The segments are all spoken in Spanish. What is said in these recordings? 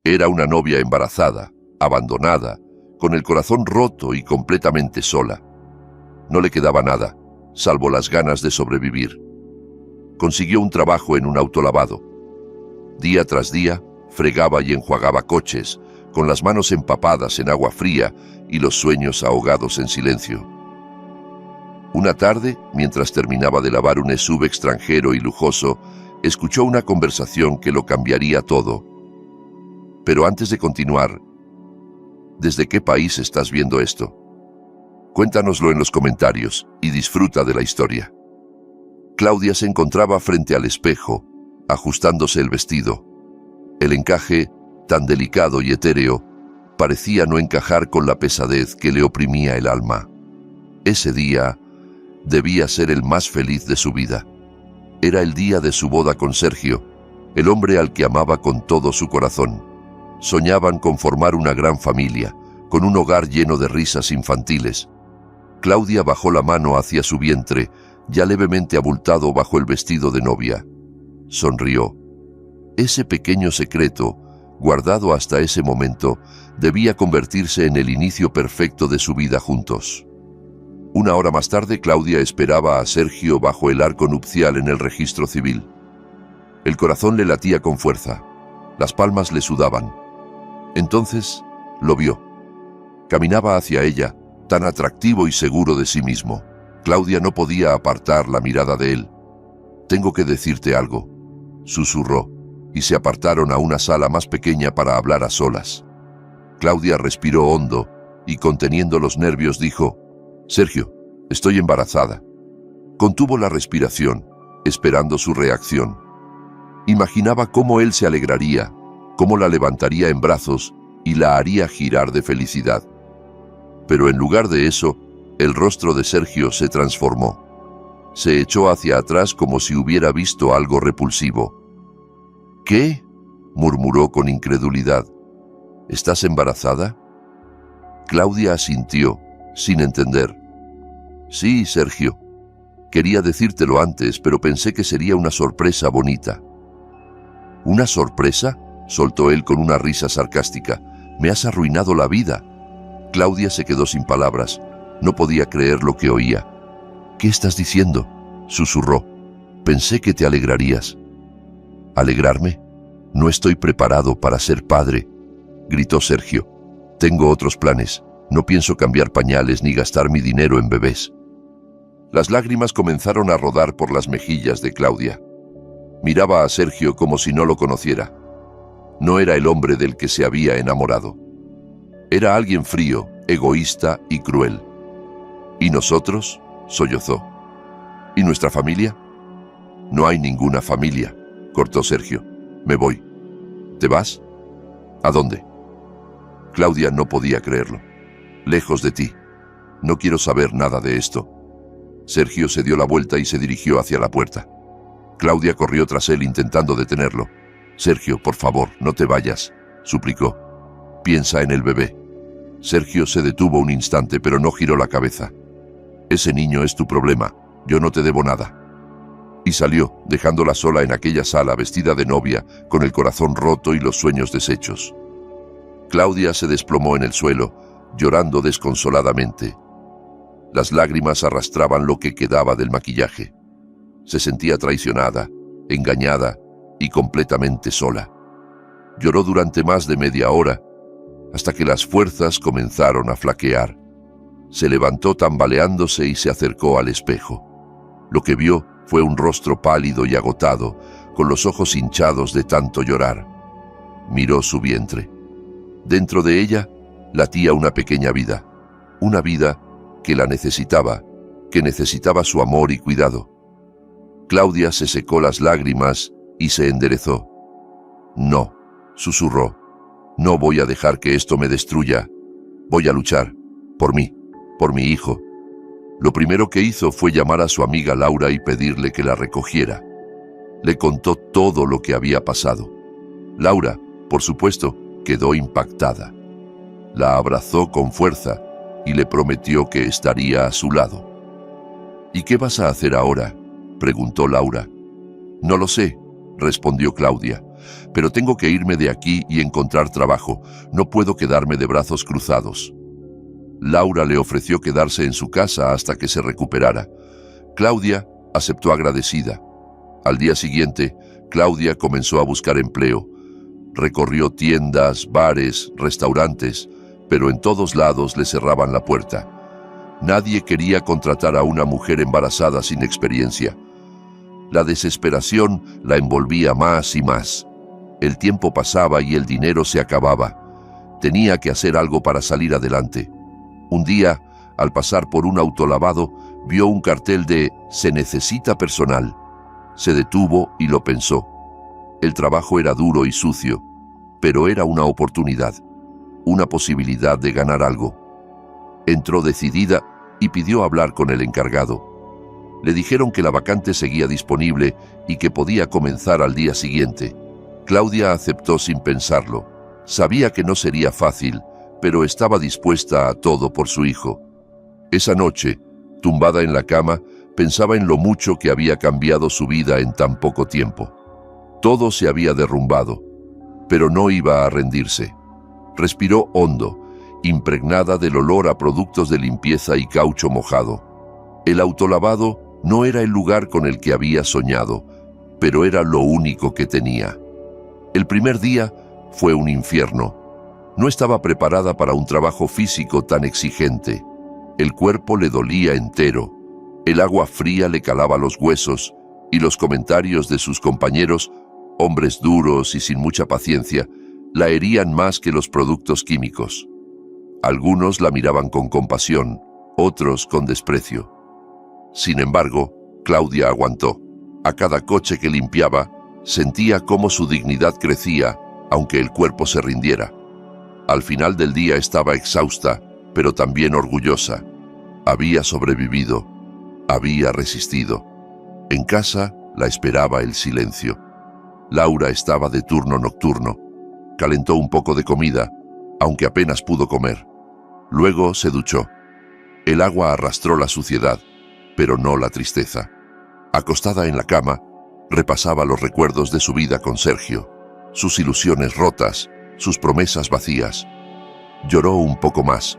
Era una novia embarazada, abandonada, con el corazón roto y completamente sola. No le quedaba nada, salvo las ganas de sobrevivir. Consiguió un trabajo en un autolavado. Día tras día, fregaba y enjuagaba coches, con las manos empapadas en agua fría y los sueños ahogados en silencio. Una tarde, mientras terminaba de lavar un SUV extranjero y lujoso, escuchó una conversación que lo cambiaría todo. Pero antes de continuar, ¿desde qué país estás viendo esto? Cuéntanoslo en los comentarios y disfruta de la historia. Claudia se encontraba frente al espejo, ajustándose el vestido. El encaje, tan delicado y etéreo, parecía no encajar con la pesadez que le oprimía el alma. Ese día debía ser el más feliz de su vida. Era el día de su boda con Sergio, el hombre al que amaba con todo su corazón. Soñaban con formar una gran familia, con un hogar lleno de risas infantiles. Claudia bajó la mano hacia su vientre, ya levemente abultado bajo el vestido de novia. Sonrió. Ese pequeño secreto, guardado hasta ese momento, debía convertirse en el inicio perfecto de su vida juntos. Una hora más tarde, Claudia esperaba a Sergio bajo el arco nupcial en el registro civil. El corazón le latía con fuerza. Las palmas le sudaban. Entonces, lo vio. Caminaba hacia ella, tan atractivo y seguro de sí mismo. Claudia no podía apartar la mirada de él. «Tengo que decirte algo», susurró, y se apartaron a una sala más pequeña para hablar a solas. Claudia respiró hondo y, conteniendo los nervios, dijo: «Sergio, estoy embarazada». Contuvo la respiración, esperando su reacción. Imaginaba cómo él se alegraría, cómo la levantaría en brazos y la haría girar de felicidad. Pero en lugar de eso, el rostro de Sergio se transformó. Se echó hacia atrás como si hubiera visto algo repulsivo. «¿Qué?», murmuró con incredulidad. «¿Estás embarazada?». Claudia asintió, sin entender. «Sí, Sergio. Quería decírtelo antes, pero pensé que sería una sorpresa bonita». «¿Una sorpresa?», soltó él con una risa sarcástica. «Me has arruinado la vida». Claudia se quedó sin palabras. No podía creer lo que oía. «¿Qué estás diciendo?», susurró. «Pensé que te alegrarías». «¿Alegrarme? No estoy preparado para ser padre», gritó Sergio. «Tengo otros planes. No pienso cambiar pañales ni gastar mi dinero en bebés». Las lágrimas comenzaron a rodar por las mejillas de Claudia. Miraba a Sergio como si no lo conociera. No era el hombre del que se había enamorado. Era alguien frío, egoísta y cruel. «¿Y nosotros?», sollozó. «¿Y nuestra familia?». «No hay ninguna familia», cortó Sergio. «Me voy». «¿Te vas?». «¿A dónde?». Claudia no podía creerlo. «Lejos de ti. No quiero saber nada de esto». Sergio se dio la vuelta y se dirigió hacia la puerta. Claudia corrió tras él intentando detenerlo. «Sergio, por favor, no te vayas», suplicó. «Piensa en el bebé». Sergio se detuvo un instante, pero no giró la cabeza. «Ese niño es tu problema. Yo no te debo nada». Y salió, dejándola sola en aquella sala vestida de novia, con el corazón roto y los sueños deshechos. Claudia se desplomó en el suelo, llorando desconsoladamente. Las lágrimas arrastraban lo que quedaba del maquillaje. Se sentía traicionada, engañada y completamente sola. Lloró durante más de media hora, hasta que las fuerzas comenzaron a flaquear. Se levantó tambaleándose y se acercó al espejo. Lo que vio fue un rostro pálido y agotado, con los ojos hinchados de tanto llorar. Miró su vientre. Dentro de ella latía una pequeña vida, una vida que la necesitaba, que necesitaba su amor y cuidado. Claudia se secó las lágrimas y se enderezó. «No», susurró, «no voy a dejar que esto me destruya. Voy a luchar, por mí, por mi hijo». Lo primero que hizo fue llamar a su amiga Laura y pedirle que la recogiera. Le contó todo lo que había pasado. Laura, por supuesto, quedó impactada. La abrazó con fuerza y le prometió que estaría a su lado. «¿Y qué vas a hacer ahora?», preguntó Laura. «No lo sé», respondió Claudia. pero tengo que irme de aquí y encontrar trabajo. No puedo quedarme de brazos cruzados. Laura le ofreció quedarse en su casa hasta que se recuperara. Claudia aceptó agradecida. Al día siguiente, Claudia comenzó a buscar empleo. Recorrió tiendas, bares, restaurantes, pero en todos lados le cerraban la puerta. Nadie quería contratar a una mujer embarazada sin experiencia. La desesperación la envolvía más y más. El tiempo pasaba y el dinero se acababa. Tenía que hacer algo para salir adelante. Un día, al pasar por un autolavado, vio un cartel de "Se necesita personal". Se detuvo y lo pensó. El trabajo era duro y sucio, pero era una oportunidad, una posibilidad de ganar algo. Entró decidida y pidió hablar con el encargado. Le dijeron que la vacante seguía disponible y que podía comenzar al día siguiente. Claudia aceptó sin pensarlo. Sabía que no sería fácil, pero estaba dispuesta a todo por su hijo. Esa noche, tumbada en la cama, pensaba en lo mucho que había cambiado su vida en tan poco tiempo. Todo se había derrumbado, pero no iba a rendirse. Respiró hondo, impregnada del olor a productos de limpieza y caucho mojado. El autolavado no era el lugar con el que había soñado, pero era lo único que tenía. El primer día fue un infierno. No estaba preparada para un trabajo físico tan exigente. El cuerpo le dolía entero. El agua fría le calaba los huesos y los comentarios de sus compañeros, hombres duros y sin mucha paciencia, la herían más que los productos químicos. Algunos la miraban con compasión, otros con desprecio. Sin embargo, Claudia aguantó. A cada coche que limpiaba, sentía cómo su dignidad crecía, aunque el cuerpo se rindiera. Al final del día estaba exhausta, pero también orgullosa. Había sobrevivido, había resistido. En casa la esperaba el silencio. Laura estaba de turno nocturno. Calentó un poco de comida, aunque apenas pudo comer. Luego se duchó. El agua arrastró la suciedad, pero no la tristeza. Acostada en la cama, repasaba los recuerdos de su vida con Sergio, sus ilusiones rotas, sus promesas vacías. Lloró un poco más,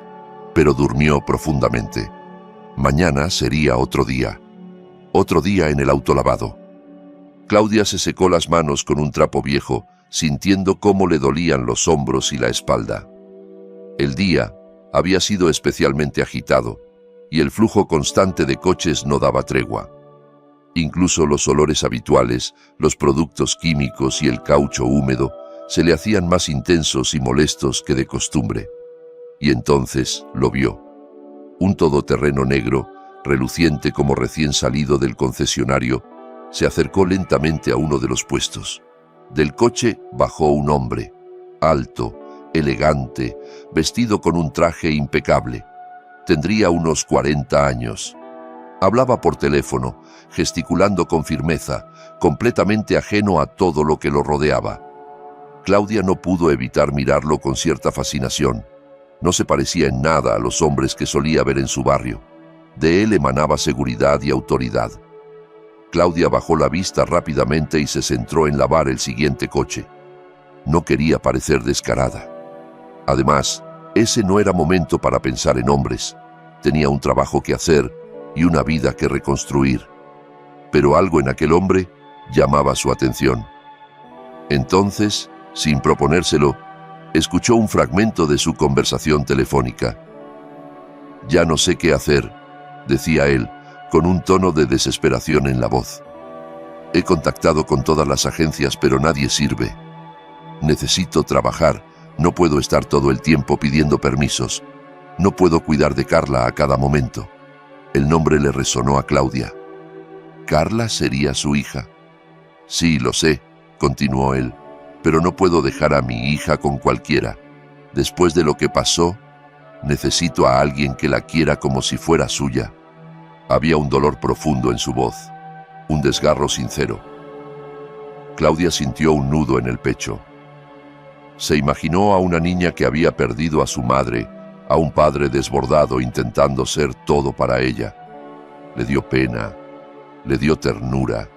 pero durmió profundamente. Mañana sería otro día en el autolavado. Claudia se secó las manos con un trapo viejo, sintiendo cómo le dolían los hombros y la espalda. El día había sido especialmente agitado, y el flujo constante de coches no daba tregua. Incluso los olores habituales, los productos químicos y el caucho húmedo se le hacían más intensos y molestos que de costumbre. Y entonces lo vio. Un todoterreno negro, reluciente como recién salido del concesionario, se acercó lentamente a uno de los puestos. Del coche bajó un hombre, alto, elegante, vestido con un traje impecable. Tendría unos 40 años. Hablaba por teléfono, gesticulando con firmeza, completamente ajeno a todo lo que lo rodeaba. Claudia no pudo evitar mirarlo con cierta fascinación. No se parecía en nada a los hombres que solía ver en su barrio. De él emanaba seguridad y autoridad. Claudia bajó la vista rápidamente y se centró en lavar el siguiente coche. No quería parecer descarada. Además, ese no era momento para pensar en hombres. Tenía un trabajo que hacer y una vida que reconstruir. Pero algo en aquel hombre llamaba su atención. Entonces, sin proponérselo, escuchó un fragmento de su conversación telefónica. «Ya no sé qué hacer», decía él, con un tono de desesperación en la voz. «He contactado con todas las agencias, pero nadie sirve. Necesito trabajar, no puedo estar todo el tiempo pidiendo permisos. No puedo cuidar de Carla a cada momento». El nombre le resonó a Claudia. ¿Carla sería su hija? «Sí, lo sé», continuó él, «pero no puedo dejar a mi hija con cualquiera. Después de lo que pasó, necesito a alguien que la quiera como si fuera suya». Había un dolor profundo en su voz, un desgarro sincero. Claudia sintió un nudo en el pecho. Se imaginó a una niña que había perdido a su madre, a un padre desbordado intentando ser todo para ella. Le dio pena, le dio ternura,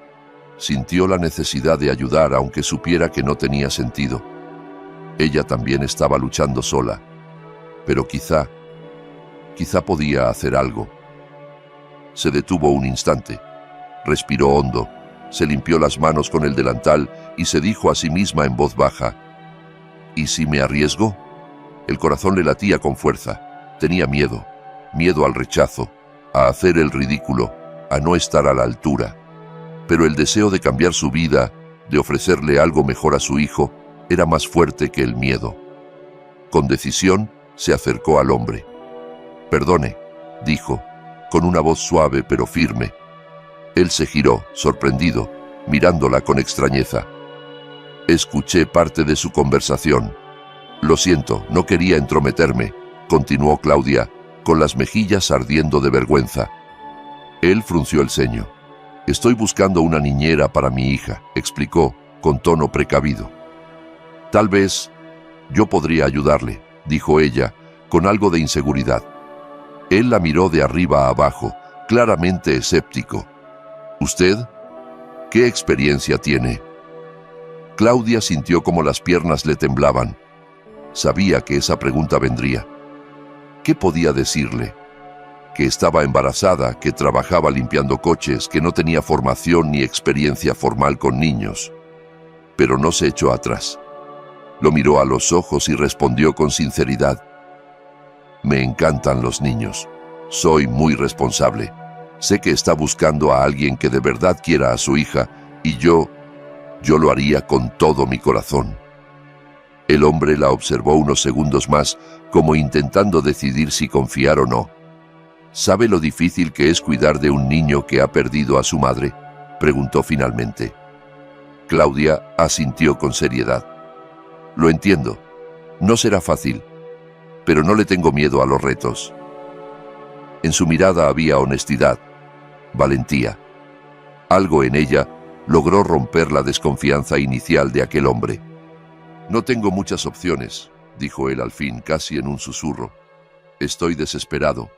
Sintió la necesidad de ayudar aunque supiera que no tenía sentido. Ella también estaba luchando sola, pero quizá podía hacer algo. Se detuvo un instante, respiró hondo, se limpió las manos con el delantal y se dijo a sí misma en voz baja: ¿y si me arriesgo? El corazón le latía con fuerza. Tenía miedo al rechazo, a hacer el ridículo, a no estar a la altura. Pero el deseo de cambiar su vida, de ofrecerle algo mejor a su hijo, era más fuerte que el miedo. Con decisión, se acercó al hombre. «Perdone», dijo, con una voz suave pero firme. Él se giró, sorprendido, mirándola con extrañeza. Escuché parte de su conversación. «Lo siento, no quería entrometerme», continuó Claudia, con las mejillas ardiendo de vergüenza. Él frunció el ceño. «Estoy buscando una niñera para mi hija», explicó, con tono precavido. «Tal vez yo podría ayudarle», dijo ella, con algo de inseguridad. Él la miró de arriba a abajo, claramente escéptico. «¿Usted? ¿Qué experiencia tiene?» Claudia sintió como las piernas le temblaban. Sabía que esa pregunta vendría. ¿Qué podía decirle? Que estaba embarazada, que trabajaba limpiando coches, que no tenía formación ni experiencia formal con niños. Pero no se echó atrás. Lo miró a los ojos y respondió con sinceridad: «Me encantan los niños. Soy muy responsable. Sé que está buscando a alguien que de verdad quiera a su hija, y yo lo haría con todo mi corazón». El hombre la observó unos segundos más, como intentando decidir si confiar o no. «¿Sabe lo difícil que es cuidar de un niño que ha perdido a su madre?», preguntó finalmente. Claudia asintió con seriedad. «Lo entiendo. No será fácil, pero no le tengo miedo a los retos». En su mirada había honestidad, valentía. Algo en ella logró romper la desconfianza inicial de aquel hombre. «No tengo muchas opciones», dijo él al fin, casi en un susurro. «Estoy desesperado».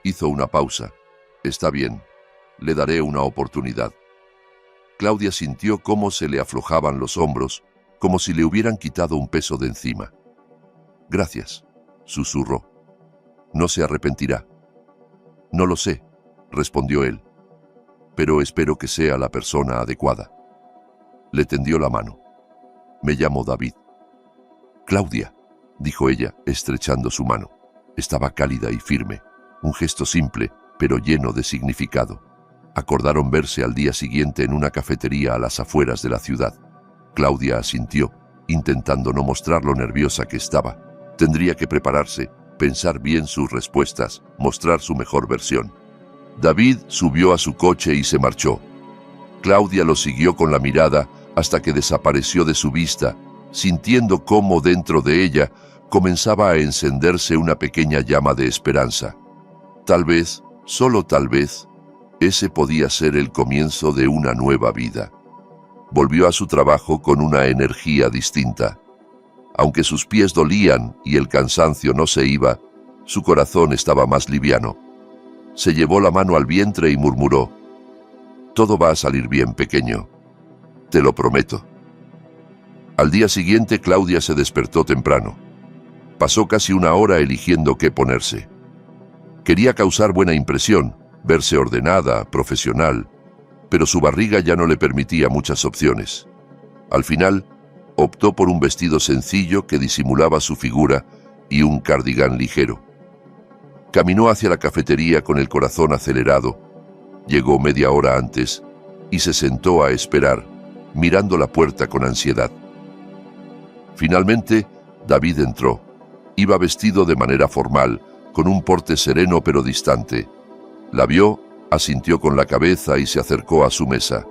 Hizo una pausa. «Está bien, le daré una oportunidad». Claudia sintió cómo se le aflojaban los hombros, como si le hubieran quitado un peso de encima. «Gracias», susurró. «No se arrepentirá». «No lo sé», respondió él, «pero espero que sea la persona adecuada». Le tendió la mano. «Me llamo David». «Claudia», dijo ella, estrechando su mano. Estaba cálida y firme, un gesto simple, pero lleno de significado. Acordaron verse al día siguiente en una cafetería a las afueras de la ciudad. Claudia asintió, intentando no mostrar lo nerviosa que estaba. Tendría que prepararse, pensar bien sus respuestas, mostrar su mejor versión. David subió a su coche y se marchó. Claudia lo siguió con la mirada hasta que desapareció de su vista, sintiendo cómo dentro de ella comenzaba a encenderse una pequeña llama de esperanza. Tal vez, solo tal vez, ese podía ser el comienzo de una nueva vida. Volvió a su trabajo con una energía distinta. Aunque sus pies dolían y el cansancio no se iba, su corazón estaba más liviano. Se llevó la mano al vientre y murmuró: «Todo va a salir bien, pequeño. Te lo prometo». Al día siguiente, Claudia se despertó temprano. Pasó casi una hora eligiendo qué ponerse. Quería causar buena impresión, verse ordenada, profesional, pero su barriga ya no le permitía muchas opciones. Al final, optó por un vestido sencillo que disimulaba su figura y un cardigán ligero. Caminó hacia la cafetería con el corazón acelerado. Llegó media hora antes y se sentó a esperar, mirando la puerta con ansiedad. Finalmente, David entró. Iba vestido de manera formal, con un porte sereno pero distante. La vio, asintió con la cabeza y se acercó a su mesa.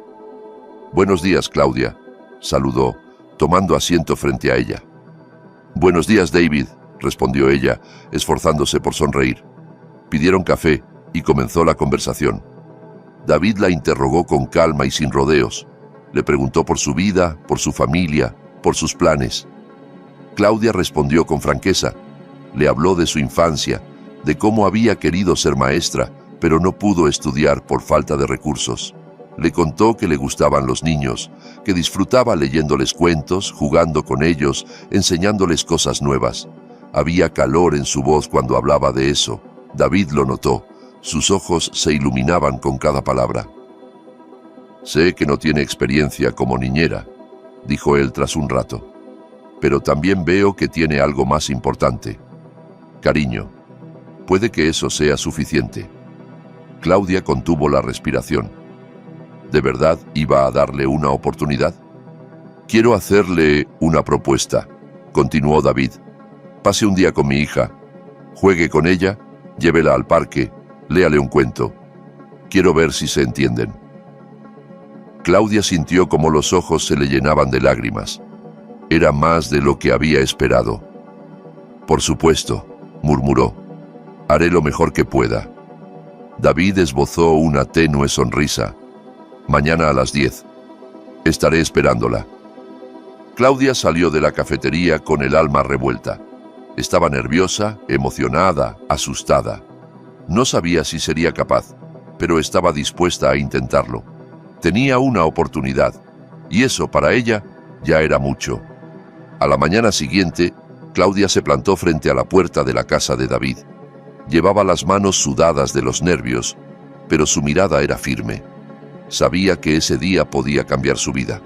«Buenos días, Claudia», saludó, tomando asiento frente a ella. «Buenos días, David», respondió ella, esforzándose por sonreír. Pidieron café y comenzó la conversación. David la interrogó con calma y sin rodeos. Le preguntó por su vida, por su familia, por sus planes. Claudia respondió con franqueza. Le habló de su infancia, de cómo había querido ser maestra, pero no pudo estudiar por falta de recursos. Le contó que le gustaban los niños, que disfrutaba leyéndoles cuentos, jugando con ellos, enseñándoles cosas nuevas. Había calor en su voz cuando hablaba de eso. David lo notó. Sus ojos se iluminaban con cada palabra. «Sé que no tiene experiencia como niñera», dijo él tras un rato. «Pero también veo que tiene algo más importante. Cariño. Puede que eso sea suficiente». Claudia contuvo la respiración. ¿De verdad iba a darle una oportunidad? «Quiero hacerle una propuesta», continuó David. «Pase un día con mi hija. Juegue con ella, llévela al parque, léale un cuento. Quiero ver si se entienden». Claudia sintió como los ojos se le llenaban de lágrimas. Era más de lo que había esperado. «Por supuesto», murmuró. «Haré lo mejor que pueda». David esbozó una tenue sonrisa. «Mañana a las 10. Estaré esperándola». Claudia salió de la cafetería con el alma revuelta. Estaba nerviosa, emocionada, asustada. No sabía si sería capaz, pero estaba dispuesta a intentarlo. Tenía una oportunidad, y eso para ella ya era mucho. A la mañana siguiente, Claudia se plantó frente a la puerta de la casa de David. Llevaba las manos sudadas de los nervios, pero su mirada era firme. Sabía que ese día podía cambiar su vida.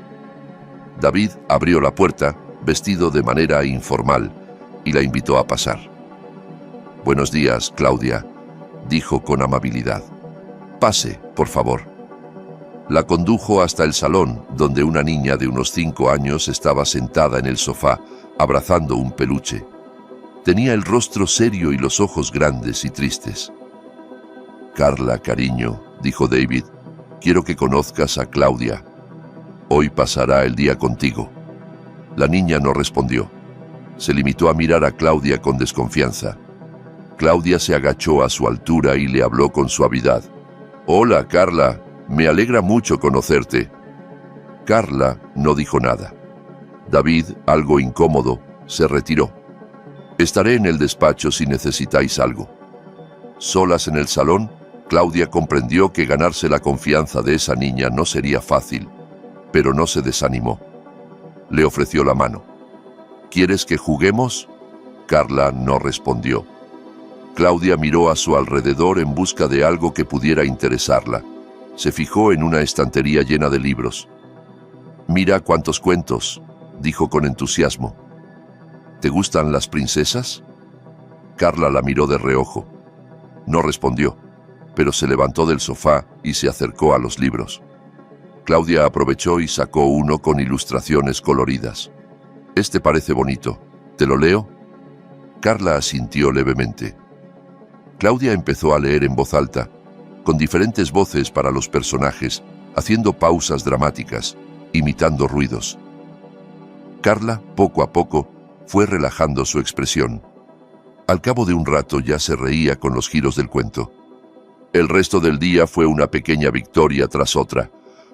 David abrió la puerta, vestido de manera informal, y la invitó a pasar. «Buenos días, Claudia», dijo con amabilidad. «Pase, por favor». La condujo hasta el salón, donde una niña de unos 5 años estaba sentada en el sofá, abrazando un peluche. Tenía el rostro serio y los ojos grandes y tristes. «Carla, cariño», dijo David, «quiero que conozcas a Claudia. Hoy pasará el día contigo». La niña no respondió. Se limitó a mirar a Claudia con desconfianza. Claudia se agachó a su altura y le habló con suavidad. «Hola, Carla. Me alegra mucho conocerte». Carla no dijo nada. David, algo incómodo, se retiró. «Estaré en el despacho si necesitáis algo». Solas en el salón, Claudia comprendió que ganarse la confianza de esa niña no sería fácil, pero no se desanimó. Le ofreció la mano. «¿Quieres que juguemos?». Carla no respondió. Claudia miró a su alrededor en busca de algo que pudiera interesarla. Se fijó en una estantería llena de libros. «Mira cuántos cuentos», dijo con entusiasmo. «¿Te gustan las princesas?». Carla la miró de reojo. No respondió, pero se levantó del sofá y se acercó a los libros. Claudia aprovechó y sacó uno con ilustraciones coloridas. «Este parece bonito. ¿Te lo leo?». Carla asintió levemente. Claudia empezó a leer en voz alta, con diferentes voces para los personajes, haciendo pausas dramáticas, imitando ruidos. Carla, poco a poco, fue relajando su expresión. Al cabo de un rato ya se reía con los giros del cuento. El resto del día fue una pequeña victoria tras otra.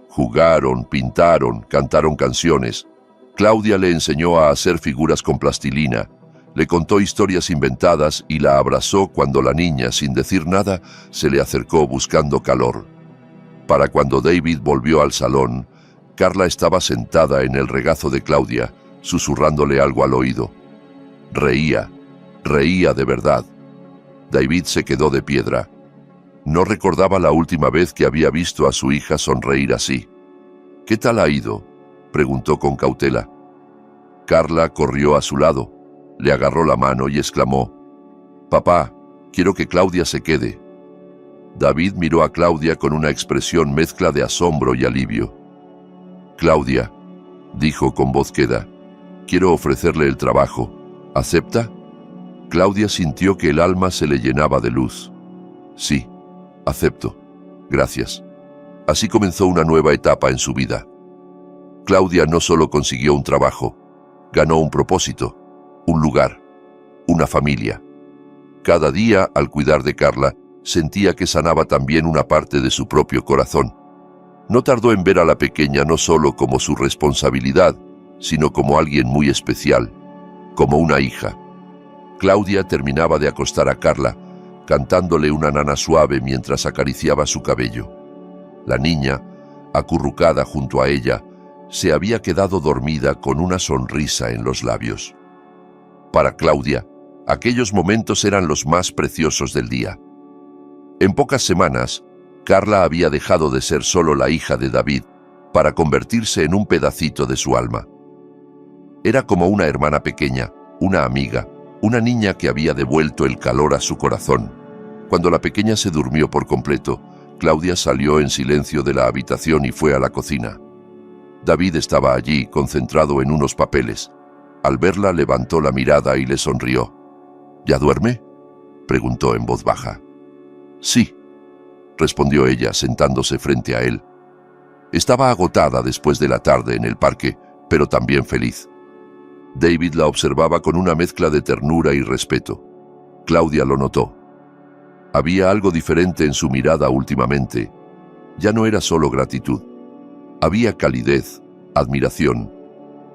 Jugaron, pintaron, cantaron canciones. Claudia le enseñó a hacer figuras con plastilina. Le contó historias inventadas y la abrazó cuando la niña, sin decir nada, se le acercó buscando calor. Para cuando David volvió al salón, Carla estaba sentada en el regazo de Claudia, susurrándole algo al oído. Reía, reía de verdad. David se quedó de piedra. No recordaba la última vez que había visto a su hija sonreír así. «¿Qué tal ha ido?», preguntó con cautela. Carla corrió a su lado. Le agarró la mano y exclamó: «Papá, quiero que Claudia se quede». David miró a Claudia con una expresión mezcla de asombro y alivio. «Claudia», dijo con voz queda, «quiero ofrecerle el trabajo. ¿Acepta?». Claudia sintió que el alma se le llenaba de luz. «Sí, acepto. Gracias». Así comenzó una nueva etapa en su vida. Claudia no solo consiguió un trabajo, ganó un propósito, un lugar, una familia. Cada día, al cuidar de Carla, sentía que sanaba también una parte de su propio corazón. No tardó en ver a la pequeña no solo como su responsabilidad, sino como alguien muy especial, como una hija. Claudia terminaba de acostar a Carla, cantándole una nana suave mientras acariciaba su cabello. La niña, acurrucada junto a ella, se había quedado dormida con una sonrisa en los labios. Para Claudia, aquellos momentos eran los más preciosos del día. En pocas semanas, Carla había dejado de ser solo la hija de David para convertirse en un pedacito de su alma. Era como una hermana pequeña, una amiga, una niña que había devuelto el calor a su corazón. Cuando la pequeña se durmió por completo, Claudia salió en silencio de la habitación y fue a la cocina. David estaba allí, concentrado en unos papeles. Al verla, levantó la mirada y le sonrió. ¿Ya duerme?, preguntó en voz baja. Sí, respondió ella, sentándose frente a él. Estaba agotada después de la tarde en el parque, pero también feliz. David la observaba con una mezcla de ternura y respeto. Claudia lo notó. Había algo diferente en su mirada últimamente. Ya no era solo gratitud. Había calidez, admiración,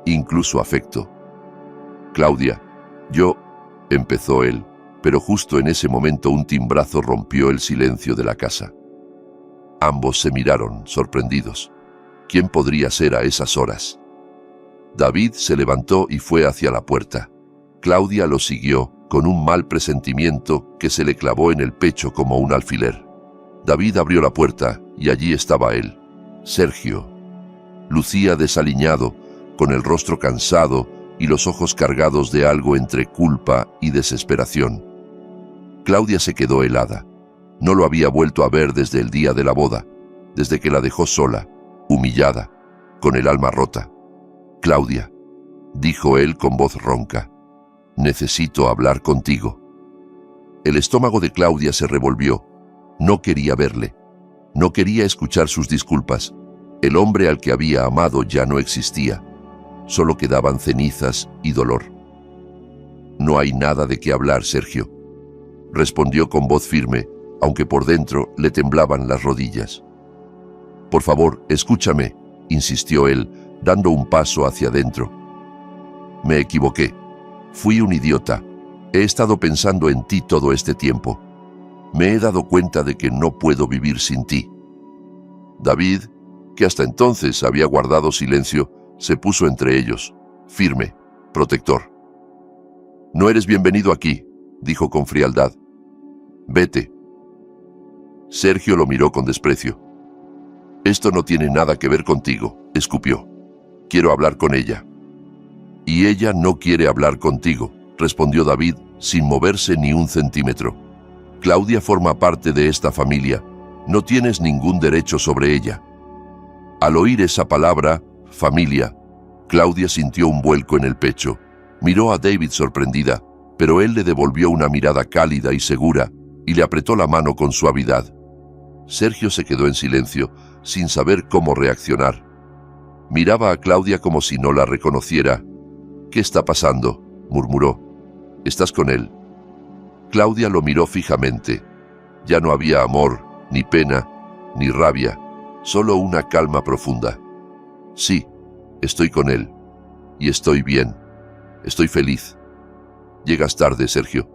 incluso afecto. Claudia, empezó él, pero justo en ese momento un timbrazo rompió el silencio de la casa. Ambos se miraron, sorprendidos. ¿Quién podría ser a esas horas? David se levantó y fue hacia la puerta. Claudia lo siguió, con un mal presentimiento que se le clavó en el pecho como un alfiler. David abrió la puerta y allí estaba él, Sergio. Lucía desaliñado, con el rostro cansado y los ojos cargados de algo entre culpa y desesperación. Claudia se quedó helada. No lo había vuelto a ver desde el día de la boda, desde que la dejó sola, humillada, con el alma rota. Claudia, dijo él con voz ronca, necesito hablar contigo. El estómago de Claudia se revolvió. No quería verle. No quería escuchar sus disculpas. El hombre al que había amado ya no existía. Solo quedaban cenizas y dolor. No hay nada de qué hablar, Sergio, respondió con voz firme, aunque por dentro le temblaban las rodillas. Por favor, escúchame, insistió él, dando un paso hacia adentro. Me equivoqué. Fui un idiota. He estado pensando en ti todo este tiempo. Me he dado cuenta de que no puedo vivir sin ti. David, que hasta entonces había guardado silencio, se puso entre ellos, firme, protector. No eres bienvenido aquí, dijo con frialdad. Vete. Sergio lo miró con desprecio. Esto no tiene nada que ver contigo, escupió. Quiero hablar con ella. Y ella no quiere hablar contigo, respondió David, sin moverse ni un centímetro. Claudia forma parte de esta familia. No tienes ningún derecho sobre ella. Al oír esa palabra, familia, Claudia sintió un vuelco en el pecho. Miró a David sorprendida, pero él le devolvió una mirada cálida y segura y le apretó la mano con suavidad. Sergio se quedó en silencio, sin saber cómo reaccionar. Miraba a Claudia como si no la reconociera. ¿Qué está pasando?, murmuró. ¿Estás con él? Claudia lo miró fijamente. Ya no había amor, ni pena, ni rabia, solo una calma profunda. Sí, estoy con él. Y estoy bien. Estoy feliz. Llegas tarde, Sergio.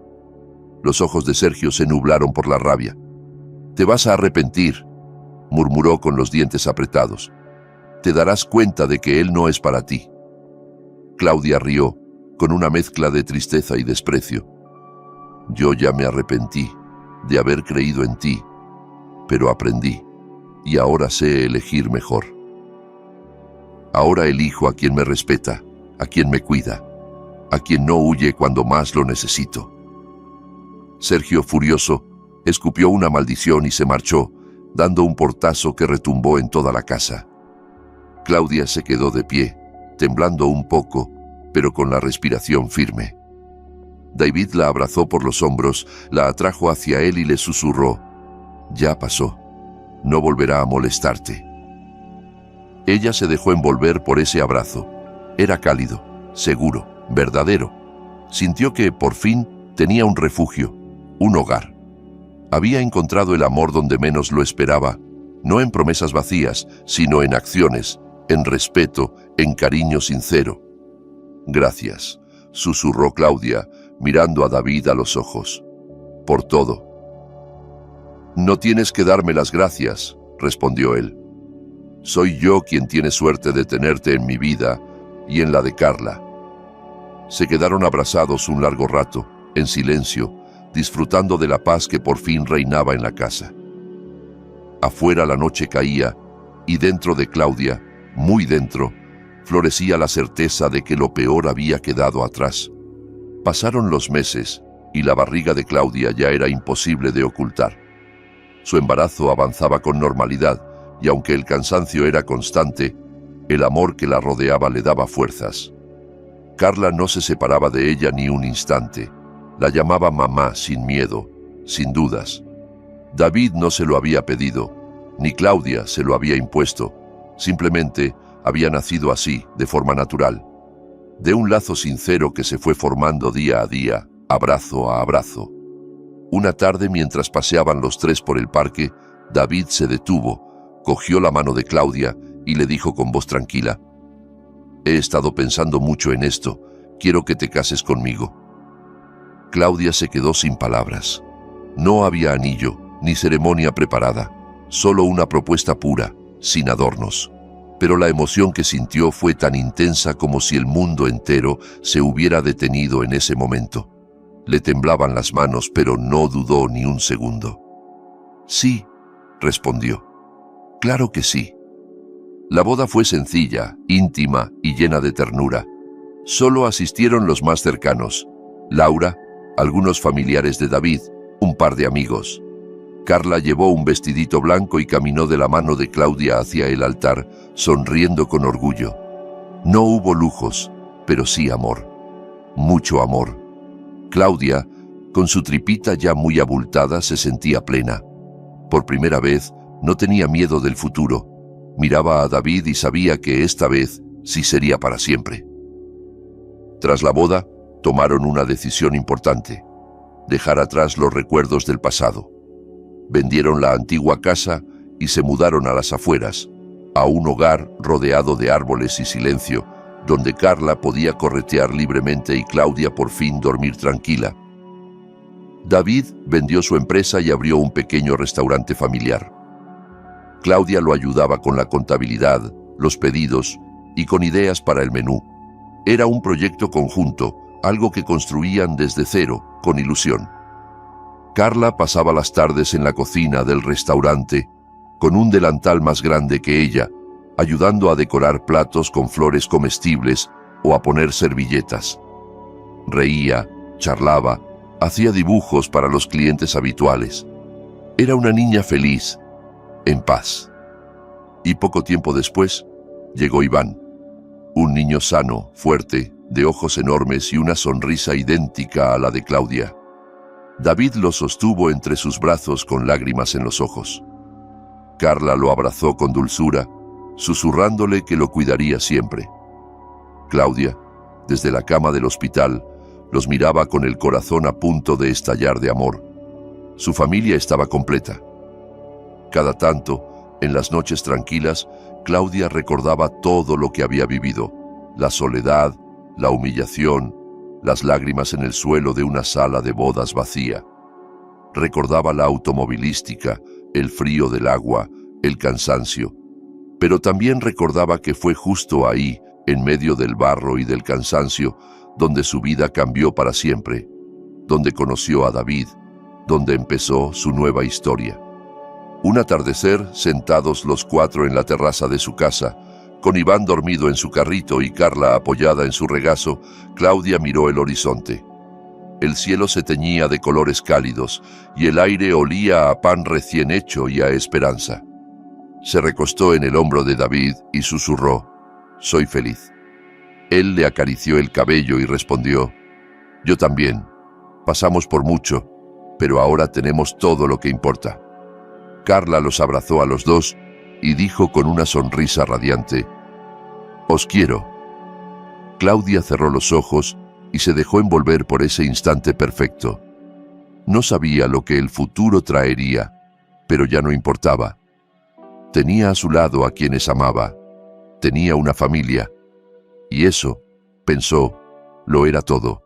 Los ojos de Sergio se nublaron por la rabia. Te vas a arrepentir, murmuró con los dientes apretados. Te darás cuenta de que él no es para ti. Claudia rió, con una mezcla de tristeza y desprecio. Yo ya me arrepentí de haber creído en ti, pero aprendí, y ahora sé elegir mejor. Ahora elijo a quien me respeta, a quien me cuida, a quien no huye cuando más lo necesito. Sergio, furioso, escupió una maldición y se marchó, dando un portazo que retumbó en toda la casa. Claudia se quedó de pie, temblando un poco, pero con la respiración firme. David la abrazó por los hombros, la atrajo hacia él y le susurró: «Ya pasó. No volverá a molestarte». Ella se dejó envolver por ese abrazo. Era cálido, seguro, verdadero. Sintió que, por fin, tenía un refugio, un hogar. Había encontrado el amor donde menos lo esperaba, no en promesas vacías, sino en acciones, en respeto, en cariño sincero. «Gracias», susurró Claudia, mirando a David a los ojos. «Por todo». «No tienes que darme las gracias», respondió él. Soy yo quien tiene suerte de tenerte en mi vida y en la de Carla. Se quedaron abrazados un largo rato, en silencio, disfrutando de la paz que por fin reinaba en la casa. Afuera la noche caía y dentro de Claudia, muy dentro, florecía la certeza de que lo peor había quedado atrás. Pasaron los meses y la barriga de Claudia ya era imposible de ocultar. Su embarazo avanzaba con normalidad y aunque el cansancio era constante, el amor que la rodeaba le daba fuerzas. Carla no se separaba de ella ni un instante. La llamaba mamá sin miedo, sin dudas. David no se lo había pedido, ni Claudia se lo había impuesto. Simplemente había nacido así, de forma natural, de un lazo sincero que se fue formando día a día, abrazo a abrazo. Una tarde, mientras paseaban los tres por el parque, David se detuvo, cogió la mano de Claudia y le dijo con voz tranquila: «He estado pensando mucho en esto, quiero que te cases conmigo». Claudia se quedó sin palabras. No había anillo, ni ceremonia preparada, solo una propuesta pura, sin adornos. Pero la emoción que sintió fue tan intensa como si el mundo entero se hubiera detenido en ese momento. Le temblaban las manos, pero no dudó ni un segundo. «Sí», respondió. «Claro que sí». La boda fue sencilla, íntima y llena de ternura. Solo asistieron los más cercanos: Laura, algunos familiares de David, un par de amigos. Carla llevó un vestidito blanco y caminó de la mano de Claudia hacia el altar, sonriendo con orgullo. No hubo lujos, pero sí amor. Mucho amor. Claudia, con su tripita ya muy abultada, se sentía plena. Por primera vez, no tenía miedo del futuro. Miraba a David y sabía que esta vez sí sería para siempre. Tras la boda, tomaron una decisión importante: dejar atrás los recuerdos del pasado. Vendieron la antigua casa y se mudaron a las afueras, a un hogar rodeado de árboles y silencio, donde Carla podía corretear libremente y Claudia por fin dormir tranquila. David vendió su empresa y abrió un pequeño restaurante familiar. Claudia lo ayudaba con la contabilidad, los pedidos y con ideas para el menú. Era un proyecto conjunto, algo que construían desde cero, con ilusión. Carla pasaba las tardes en la cocina del restaurante, con un delantal más grande que ella, ayudando a decorar platos con flores comestibles o a poner servilletas. Reía, charlaba, hacía dibujos para los clientes habituales. Era una niña feliz, en paz. Y poco tiempo después, llegó Iván, un niño sano, fuerte, de ojos enormes y una sonrisa idéntica a la de Claudia. David lo sostuvo entre sus brazos con lágrimas en los ojos. Carla lo abrazó con dulzura, susurrándole que lo cuidaría siempre. Claudia, desde la cama del hospital, los miraba con el corazón a punto de estallar de amor. Su familia estaba completa. Cada tanto, en las noches tranquilas, Claudia recordaba todo lo que había vivido: la soledad, la humillación, las lágrimas en el suelo de una sala de bodas vacía. Recordaba la automovilística, el frío del agua, el cansancio. Pero también recordaba que fue justo ahí, en medio del barro y del cansancio, donde su vida cambió para siempre, donde conoció a David, donde empezó su nueva historia. Un atardecer, sentados los cuatro en la terraza de su casa, con Iván dormido en su carrito y Carla apoyada en su regazo, Claudia miró el horizonte. El cielo se teñía de colores cálidos y el aire olía a pan recién hecho y a esperanza. Se recostó en el hombro de David y susurró: «Soy feliz». Él le acarició el cabello y respondió: «Yo también. Pasamos por mucho, pero ahora tenemos todo lo que importa». Carla los abrazó a los dos y dijo con una sonrisa radiante: «Os quiero». Claudia cerró los ojos y se dejó envolver por ese instante perfecto. No sabía lo que el futuro traería, pero ya no importaba. Tenía a su lado a quienes amaba, tenía una familia, y eso, pensó, lo era todo.